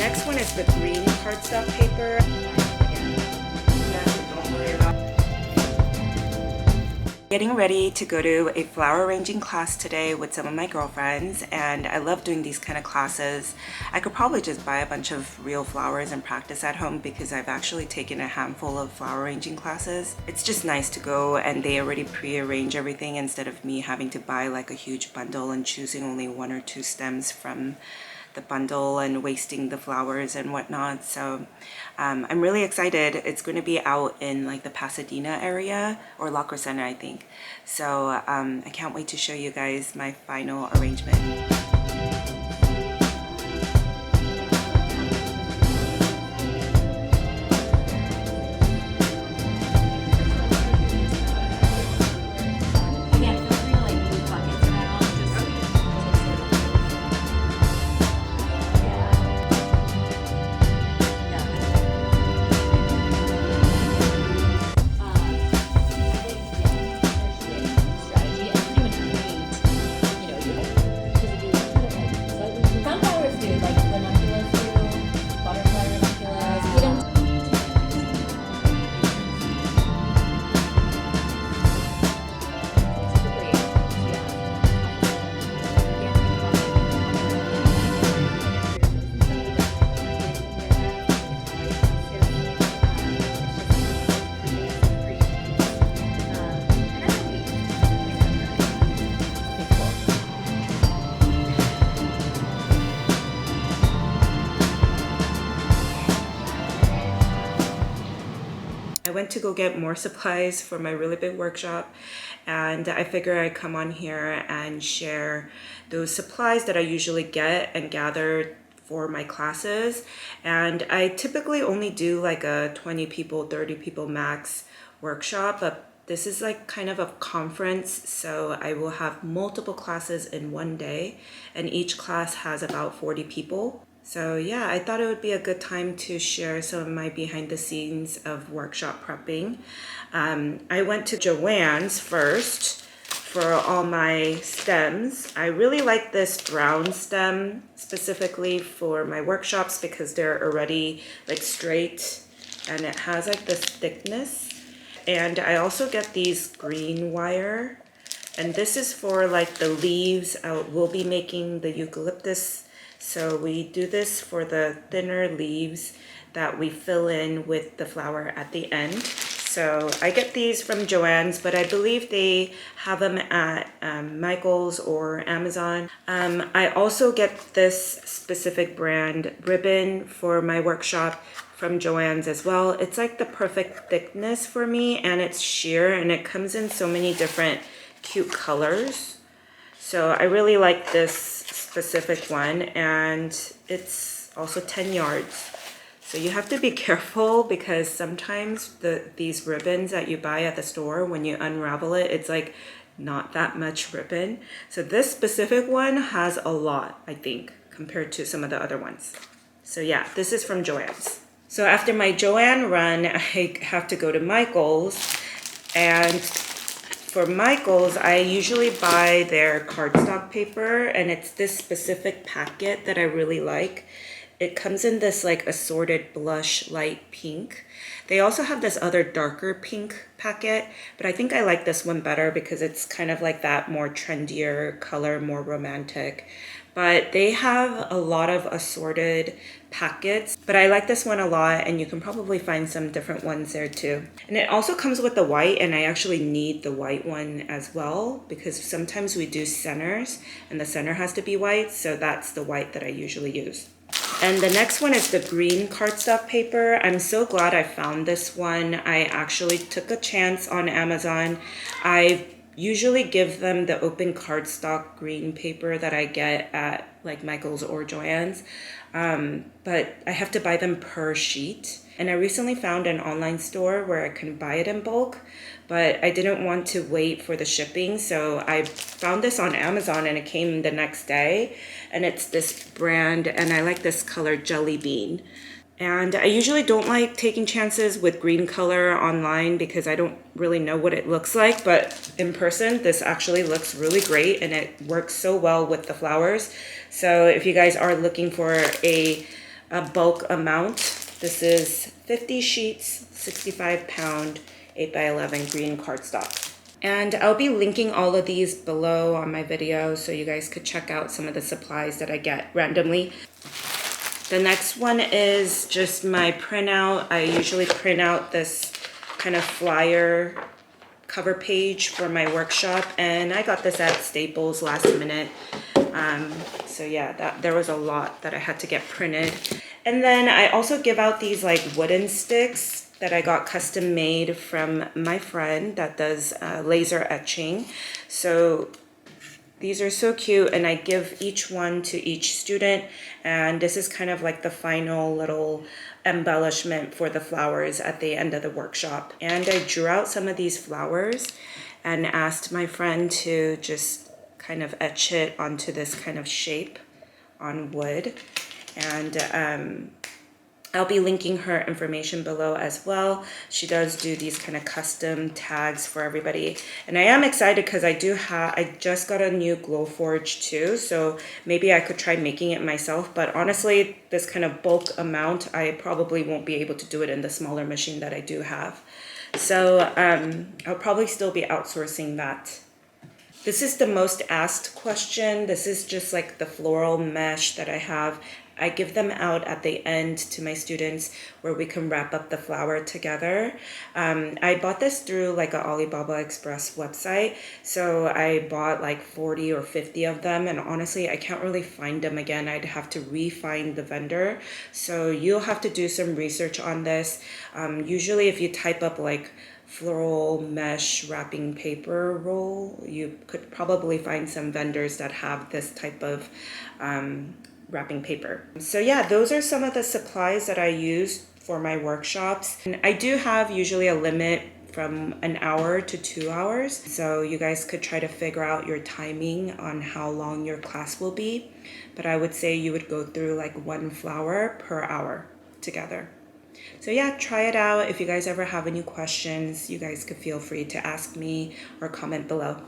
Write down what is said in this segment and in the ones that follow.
next one is the green cardstock paper. Getting ready to go to a flower arranging class today with some of my girlfriends, and I love doing these kind of classes. I could probably just buy a bunch of real flowers and practice at home because I've actually taken a handful of flower arranging classes. It's just nice to go and they already pre-arrange everything instead of me having to buy like a huge bundle and choosing only one or two stems from the bundle and wasting the flowers and whatnot. So I'm really excited. It's going to be out in like the Pasadena area or La Crescenta, I think. So I can't wait to show you guys my final arrangement. I went to go get more supplies for my really big workshop, and I figure I'd come on here and share those supplies that I usually get and gather for my classes. And I typically only do like a 20 people, 30 people max workshop, but this is like kind of a conference, so I will have multiple classes in one day, and each class has about 40 people. So yeah, I thought it would be a good time to share some of my behind the scenes of workshop prepping. I went to Joann's first for all my stems. I really like this brown stem specifically for my workshops because they're already like straight and it has like this thickness. And I also get these green wire, and this is for like the leaves. We'll be making the eucalyptus. So we do this for the thinner leaves that we fill in with the flower at the end. So I get these from Joann's, but I believe they have them at Michael's or Amazon. I also get this specific brand ribbon for my workshop from Joann's as well. It's like the perfect thickness for me, and it's sheer, and it comes in so many different cute colors. So I really like this specific one, and it's also 10 yards. So you have to be careful because sometimes these ribbons that you buy at the store, when you unravel it, it's like not that much ribbon. So this specific one has a lot, I think, compared to some of the other ones. So yeah, this is from Joann's. So after my Joann run, I have to go to Michael's, and for Michael's, I usually buy their cardstock paper, and it's this specific packet that I really like. It comes in this like assorted blush light pink. They also have this other darker pink packet, but I think I like this one better because it's kind of like that more trendier color, more romantic. But they have a lot of assorted packets, but I like this one a lot, and you can probably find some different ones there too. And it also comes with the white, and I actually need the white one as well because sometimes we do centers and the center has to be white, so that's the white that I usually use. And the next one is the green cardstock paper. I'm so glad I found this one. I actually took a chance on Amazon. I usually give them the open cardstock green paper that I get at like Michael's or Joann's, but I have to buy them per sheet. And I recently found an online store where I can buy it in bulk, but I didn't want to wait for the shipping, so I found this on Amazon and it came the next day. And it's this brand, and I like this color, Jelly Bean. And I usually don't like taking chances with green color online because I don't really know what it looks like, but in person, this actually looks really great and it works so well with the flowers. So if you guys are looking for a a bulk amount. This is 50 sheets, 65-pound, 8x11 green cardstock. And I'll be linking all of these below on my video so you guys could check out some of the supplies that I get randomly. The next one is just my printout. I usually print out this kind of flyer cover page for my workshop, and I got this at Staples last minute. So yeah, there was a lot that I had to get printed. And then I also give out these like wooden sticks that I got custom made from my friend that does laser etching. So these are so cute, and I give each one to each student, and this is kind of like the final little embellishment for the flowers at the end of the workshop. And I drew out some of these flowers and asked my friend to just kind of etch it onto this kind of shape on wood. And I'll be linking her information below as well. She does do these kind of custom tags for everybody. And I am excited because I just got a new Glowforge too, so maybe I could try making it myself. But honestly, this kind of bulk amount, I probably won't be able to do it in the smaller machine that I do have. So I'll probably still be outsourcing that. This is the most asked question. This is just like the floral mesh that I have. I give them out at the end to my students where we can wrap up the flower together. I bought this through like a Alibaba Express website. So I bought like 40 or 50 of them, and honestly, I can't really find them again. I'd have to re-find the vendor. So you'll have to do some research on this. Usually if you type up like floral mesh wrapping paper roll, you could probably find some vendors that have this type of wrapping paper. So yeah, those are some of the supplies that I use for my workshops. And I do have usually a limit from an hour to 2 hours. So you guys could try to figure out your timing on how long your class will be. But I would say you would go through like 1 flower per hour together. So yeah, try it out. If you guys ever have any questions, you guys could feel free to ask me or comment below.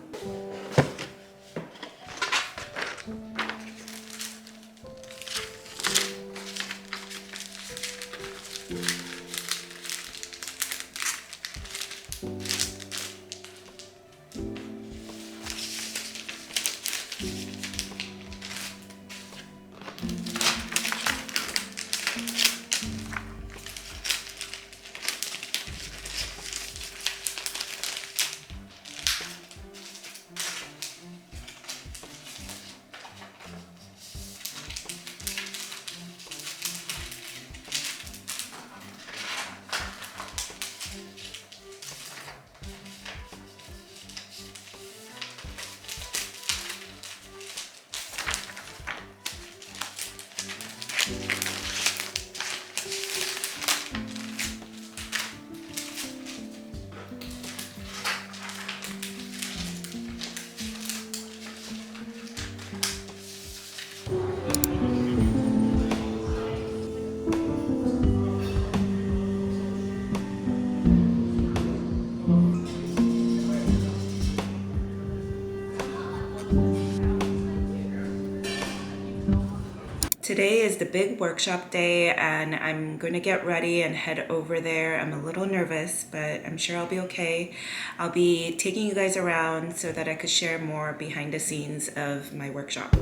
Today is the big workshop day, and I'm going to get ready and head over there. I'm a little nervous, but I'm sure I'll be okay. I'll be taking you guys around so that I could share more behind the scenes of my workshop.